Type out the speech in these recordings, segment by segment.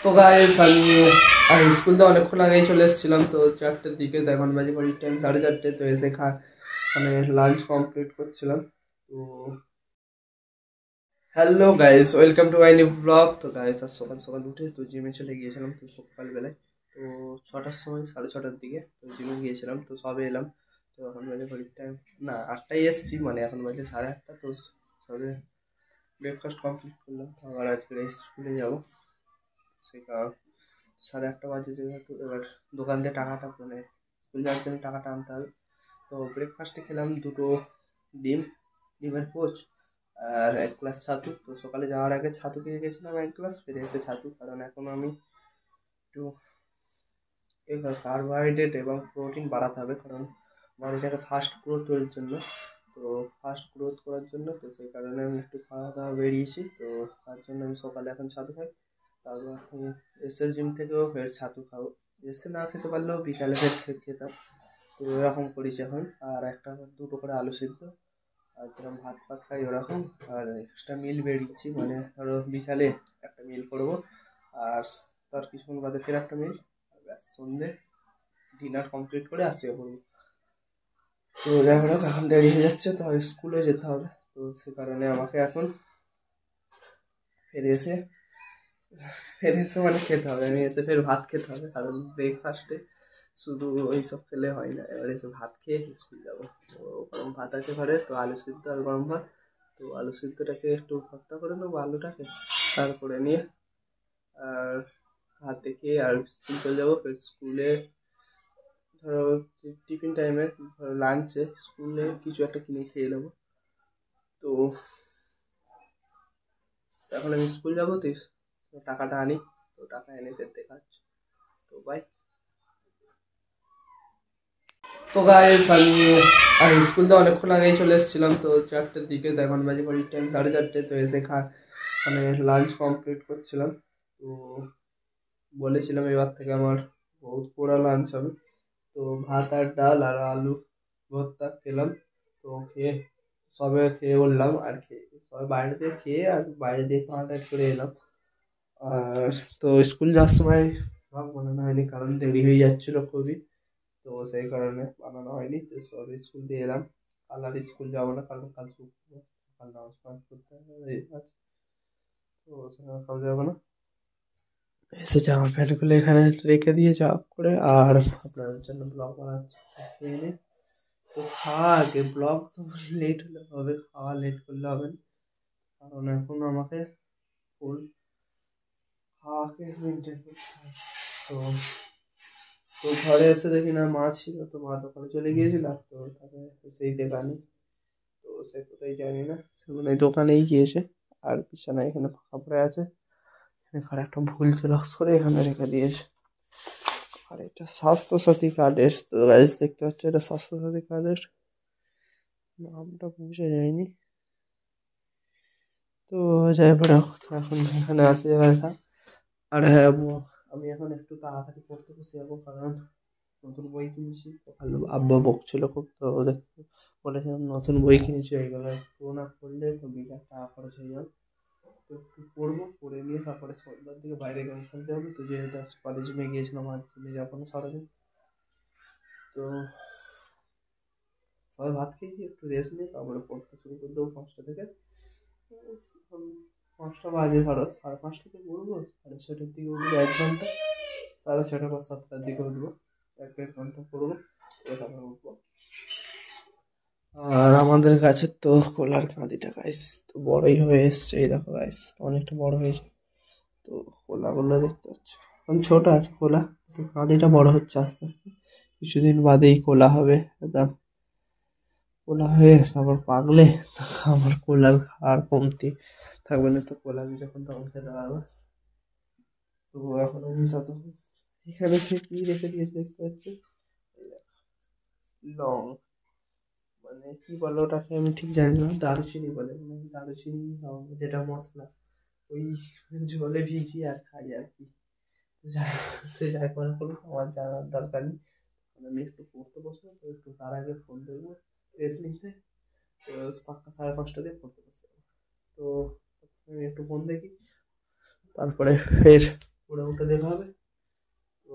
তো গাইস আমি স্কুল থেকে অনেকক্ষণ আগেই চলে এসেছিলাম। তো 4টের দিকে, তো এখন বাজে ঘড়ির টাইম 4:30। তো এসে মানে লাঞ্চ কমপ্লিট করছিলাম। তো hello guys, welcome to my new blog. তো গাইস আজ সকাল সকাল উঠে তো জিমে চলে গিয়েছিলাম। তো সকালবেলায় তো 6টার সময়, 6:30টার দিকে তো জিমে গিয়েছিলাম। তো সবে এলাম। তো এখন বাজে ঘড়ির টাইম না 8টায় এসেছি, মানে এখন বাজে 8:30। তো সবে ব্রেকফাস্ট কমপ্লিট করলাম। তো আবার আজকে স্কুলে যাবো, সেই কারণ 8:30 বাজে যেহেতু এবার দোকান দিয়ে টাকাটা মানে স্কুল যাওয়ার জন্য টাকাটা আনতে হবে। তো ব্রেকফাস্টে খেলাম দুটো ডিমের পোচ আর 1 গ্লাস ছাতু। তো সকালে যাওয়ার আগে ছাতু খেয়ে গেছিলাম 1 গ্লাস, ফিরে এসে ছাতু, কারণ এখন আমি একটু কার্বোহাইড্রেট এবং প্রোটিন বাড়াতে হবে, কারণ আমার এটাকে ফাস্ট গ্রোথ করার জন্য। তো ফাস্ট গ্রোথ করার জন্য তো সেই কারণে আমি একটু খাওয়া দাওয়া বেরিয়েছি। তো তার জন্য আমি সকালে এখন ছাতু খাই। তারপর এখন এসে জিম থেকেও ফের ছাতু খাবো। এসে না খেতে পারলেও বিকালে ফের খেতাম। তো এরকম করেছি এখন। আর দুটো করে আলু সিদ্ধ, আর যেরকম ভাত ভাত খাই ওরকম। আর এক্সট্রা মিল বেরিয়েছি, মানে ধরো বিকালে একটা মিল করবো, আর তার কিছুক্ষণ বাদে ফের একটা মিল, আর ব্যাস সন্ধ্যে ডিনার কমপ্লিট করে আসতে করবো। তো দেখা যাক, এখন দেরি হয়ে যাচ্ছে, তো স্কুলে যেতে হবে। তো সে কারণে আমাকে এখন ফের এসে মানে খেতে হবে। আমি এসে ফের ভাত খেতে হবে, কারণ ব্রেকফাস্টে শুধু ওইসব খেলে হয় না। এবার এসে ভাত খেয়ে স্কুল যাবো। তো গরম ভাত আছে ঘরে, তো আলু সিদ্ধ আর গরম ভাত। তো আলু সিদ্ধটাকে একটু ভর্তা করে নেবো, আলুটাকে তারপরে নিয়ে আর ভাত দেখে আর স্কুল চলে যাবো। ফের স্কুলে ধরো টিফিন টাইমে, ধরো লাঞ্চে স্কুলে কিছু একটা কিনে খেয়ে নেবো। তো এখন আমি স্কুল যাবো, তো টাকাটা আনি। তো টাকা এনে ফের দেখাচ্ছি। তো বাই। তো গাইস আমি স্কুল থেকে অনেকক্ষণ আগেই চলে এসেছিলাম। তো 4টের দিকে, তো এখন বাজে ঘড়ির টাইম 4:30। তো এসে মানে লাঞ্চ কমপ্লিট করছিলাম। তো বলেছিলাম এবার থেকে আমার বহুত পোড়া লাঞ্চ হবে। তো ভাত আর ডাল আর আলু ভর্তা খেলাম। তো খেয়ে বললাম, আর সবে বাইরে দিয়ে খেয়ে আর বাইরে দিয়ে খাওয়াটা করে এলাম। আর তো স্কুল যাওয়ার সময় ভাব বানানো হয়নি, কারণ দেরি হয়ে যাচ্ছিল খুবই। তো সেই কারণে বানানো হয়নি। তো সব স্কুল দিয়ে এলাম। কাল আর স্কুল যাবো না, কারণ কাল শুক্রবার, কাল নামাজ পাঠ করতে হবে আছে। তো কাল যাবো না। এসে জামা প্যান্টগুলো এখানে রেখে দিয়ে যাওয়া করে আর আপনাদের জন্য ব্লগ বানাচ্ছি। খেয়ে নিই। তো খাওয়া আগে, ব্লগ তো লেট হলে হবে, খাওয়া লেট করলে হবে না, কারণ এখন আমাকে ফুল খাওয়াকে মেনটেন করতে হবে। তো তো ঘরে এসে দেখি না মা ছিল, তো মা দোকানে চলে গিয়েছিল। তো তাকে সেই দেখানি, তো সে কোথায় জানি না, সে মানে দোকানেই গিয়েছে। আর বিছানায় এখানে ফাঁকা পড়ে আছে, এখানে একটা ভুল জেরক্স করে এখানে রেখে দিয়েছে। আর এটা স্বাস্থ্যসাথী কার্ডের, তো গাইস দেখতে পাচ্ছ এটা স্বাস্থ্যসাথী কার্ডের, নামটা বুঝে যায়নি। তো যাই পড়ে এখন এখানে আছে লেখা। আর হ্যাঁ, আমি এখন একটু তাড়াতাড়ি পড়তে বসে যাবো, কারণ নতুন বই কিনেছি। তো ভালো আব্বা বকছিল খুব, তো দেখতে বলেছিলাম নতুন বই কিনেছি, এইগুলো একটু না পড়লে তো বেকার টাকা খরচ হয়ে যাবে। তো একটু পড়বো, পড়ে নিয়ে তারপরে সন্ধ্যার দিকে বাইরে গেম খেলতে হবে। তো যেহেতু কলেজ জিমে গিয়েছিলাম, আর জিমে যাবো না সারাদিন। তো সবাই ভাত খেয়েছি, একটু রেস্ট নিয়ে তারপরে পড়তে শুরু করে দেবো 5টা থেকে। এখন 5টা বাজে, 5:30 থেকে পড়বো, 6:30টার দিকে উঠবো 1 ঘন্টা, 6:30 বা 7টার দিকে উঠবো, 1-1.5 ঘন্টা পড়বো, তারপরে উঠবো। আর আমাদের গাছের তো কলার কাঁদিটা গাইস তো বড়ই হয়ে এসছে, এই দেখো গাইস অনেকটা বড় হয়েছে। তো কলাগুলো দেখতে পাচ্ছ, এখন ছোট আছে কলা, তো কাঁদিটা বড় হচ্ছে আস্তে আস্তে। কিছুদিন বাদেই কলা হবে একদম, কলা হয়ে তারপর পাকলে আমার কলার আর কমতি থাকবে না। তো কলা আমি যখন তখন খেতে পারবো। তো এখন আমি ততক্ষণ এখানে সে কি রেখে দিয়েছে দেখতে পাচ্ছি, লং, মানে কি বলে ওটাকে আমি ঠিক জানি না, দারুচিনি বলে, মানে দারুচিনি লং যেটা মশলা, ওই জলে ভিজিয়ে আর খাই আর কি। সে যাই করে করুক, আমার জানার দরকার নেই। আমি একটু পড়তে বসবো, তো একটু তার আগে ফোন দেখবো, রেস্ট নিতে। তো 5টা 5:30 দিয়ে পড়তে বসে যাবো। তো আমি একটু ফোন দেখি, তারপরে ফের পড়ে উঠে দেখা হবে। তো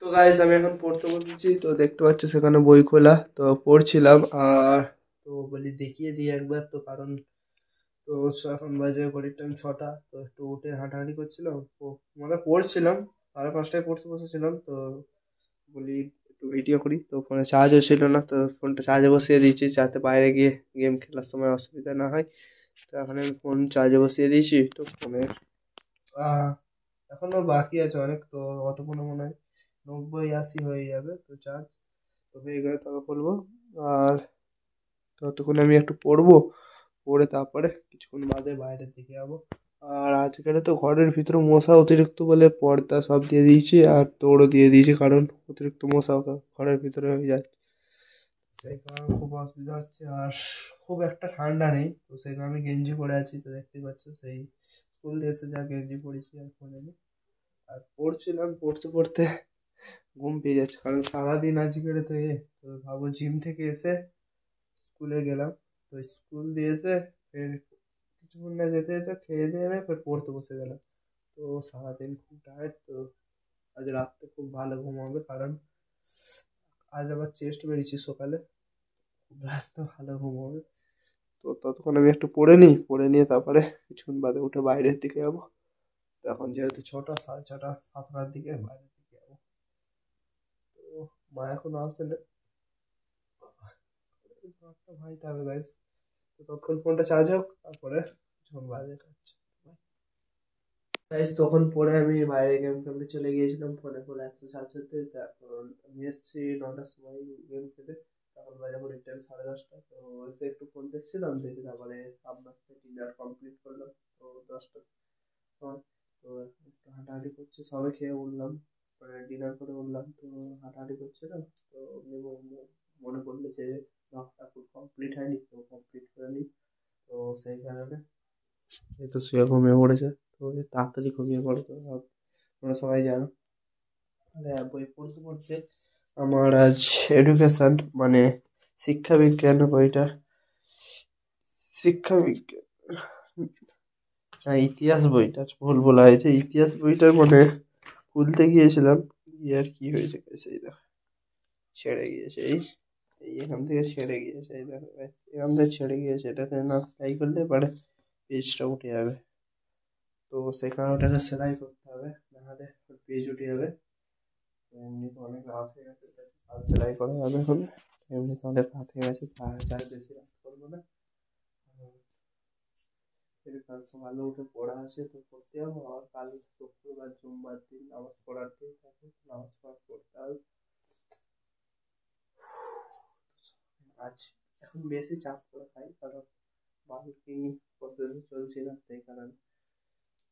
তো গাইস আমি এখন পড়তে বসেছি, তো দেখতে পাচ্ছ সেখানে বই খোলা, তো পড়ছিলাম। আর তো বলি দেখিয়ে দিই একবার, তো কারণ তো এখন বাজে ঘড়ির টাইম 6টা, তো একটু উঠে হাঁটাহাঁটি করছিলাম, তো মানে পড়ছিলাম, 5:30টায় পড়তে বসেছিলাম। তো বলি একটু ভিডিও করি, তো ফোনে চার্জও ছিল না, তো ফোনটা চার্জে বসিয়ে দিয়েছি যাতে বাইরে গিয়ে গেম খেলার সময় অসুবিধা না হয়। তো এখন আমি ফোন চার্জে বসিয়ে দিয়েছি। তো ফোনের এখনো বাকি আছে অনেক, তো অতক্ষণে মনে হয় 90-80 হয়ে যাবে, তো চার্জ তো হয়ে গেলে তবে বলবো। আর ততক্ষণ আমি একটু পড়বো, পড়ে তারপরে কিছুক্ষণ বাদে বাইরের দিকে যাবো। আর আজকাল তো ঘরের ভিতরে মশা অতিরিক্ত বলে পর্দা সব দিয়ে দিয়েছি আর দৌড়ও দিয়ে দিয়েছি, কারণ অতিরিক্ত মশা ঘরের ভিতরে হয়ে যাচ্ছে, সেই কারণে খুব অসুবিধা হচ্ছে। আর খুব একটা ঠান্ডা নেই, তো সেই কারণে আমি গেঞ্জি পরে আছি, তো দেখতেই পাচ্ছ সেই স্কুল দিয়ে এসে যা গেঞ্জি পরেছি আর পরে নি। আর পড়ছিলাম, পড়তে পড়তে ঘুম পেয়ে যাচ্ছে, কারণ সারাদিন আজকের তো তো ভাবো জিম থেকে এসে স্কুলে গেলাম, তো স্কুল দিয়ে এসে ফের কিছুক্ষণ না যেতে যেতে খেয়ে দিয়ে এনে ফের পড়তে বসে গেলাম। তো সারাদিন খুব টায়ার্ড, তো আজ রাত্রে খুব ভালো ঘুম হবে, কারণ আজ আবার চেস্ট বেরিয়েছি সকালে, খুব রাত্রে ভালো ঘুম হবে। তো ততক্ষণ আমি একটু পড়ে নিই, পড়ে নিয়ে তারপরে কিছুক্ষণ বাদে উঠে বাইরের দিকে যাবো। তো এখন যেহেতু 6টা, 6:30, 7টার দিকে বাইরের দিকে যাবো। তো মা এখন আসেনি, একটা ভাইতে হবে গাইস। তো ততক্ষণ ফোনটা চার্জ হোক, তারপরে কিছুক্ষণ বাইরে খাচ্ছি গাইস। তখন পরে আমি বাইরে গেম খেলতে চলে গিয়েছিলাম, ফোনে ফোনে 160-তে। তারপর আমি এসেছি 9টার সময় গেম খেলে, তখন বাজে এখন টাইম 10:30। তো এসে একটু ফোন দেখছিলাম, দেখে তারপরে আপনার সাথে ডিনার কমপ্লিট করলাম। তো 10টার সময় তো এখন একটু হাঁটাহাঁটি করছি, সবে খেয়ে উঠলাম, মানে ডিনার করে উঠলাম, তো হাঁটাহাঁটি করছিলাম। তো এমনি মনে পড়লো যে ব্লগটা ফুল কমপ্লিট হয়নি, তো কমপ্লিট করে নিই। তো সেই কারণে এই তো শুয়ে ঘুমিয়ে পড়েছে, তো এই তাড়াতাড়ি ঘুমিয়ে পড়ে, তো তোমরা সবাই জানো। মানে বই পড়তে পড়তে আমার আজ এডুকেশন মানে শিক্ষা বিজ্ঞান বইটা, শিক্ষা বিজ্ঞান, হ্যাঁ ইতিহাস বইটা ভুল বলা হয়েছে, ইতিহাস বইটা মানে খুলতে গিয়েছিলাম, গিয়ে আর কি হয়েছে সেই দেখো ছেড়ে গিয়েছে, এই এখান থেকে ছেড়ে গিয়েছে, এই দেখো এখান থেকে ছেড়ে গিয়েছে, এটাকে না সেলাই করলে পরে পেজটা উঠে যাবে। তো সেখানে ওটাকে সেলাই করতে হবে, নাহলে পেজ উঠে যাবে। তো এমনি তো অনেক রাত হয়ে গেছে, কাল সেলাই করা যাবে এখন, এমনি তো অনেক রাত হয়ে গেছে, তার বেশি রাত করবো না। ফের কাল সকালে উঠে পড়া আছে, তো পড়তে যাবো। আর কাল শুক্রবার সোমবার দিন নামাজ পড়ার দিন থাকে, নামাজ পড়তে হবে। আজ এখন বেশি চাপ করে খাই, কারণ বার্কিং প্রসেস চলছে না, সেই কারণে।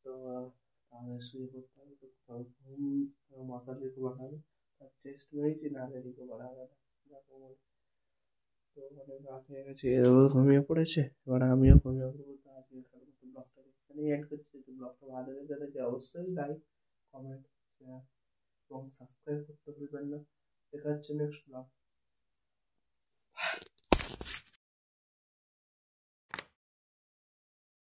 তো তাহলে শুয়ে পড়তে হবে, তো ঘুম মশারি বাড়াবে, আর চেস্ট মেরেছি, নাহলে রিকভার হবে না এরকম। তো অনেক রাত হয়ে গেছে, এও ঘুমিয়ে পড়েছে, এবার আমিও ঘুমিয়ে পড়বো। তো আজকের মতো ব্লগটা এখানেই এন্ড করছি। যদি ব্লগটা ভালো লেগে থাকে অবশ্যই লাইক, কমেন্ট, শেয়ার এবং সাবস্ক্রাইব করতে ভুলবেন না। দেখা হচ্ছে নেক্সট ব্লগ।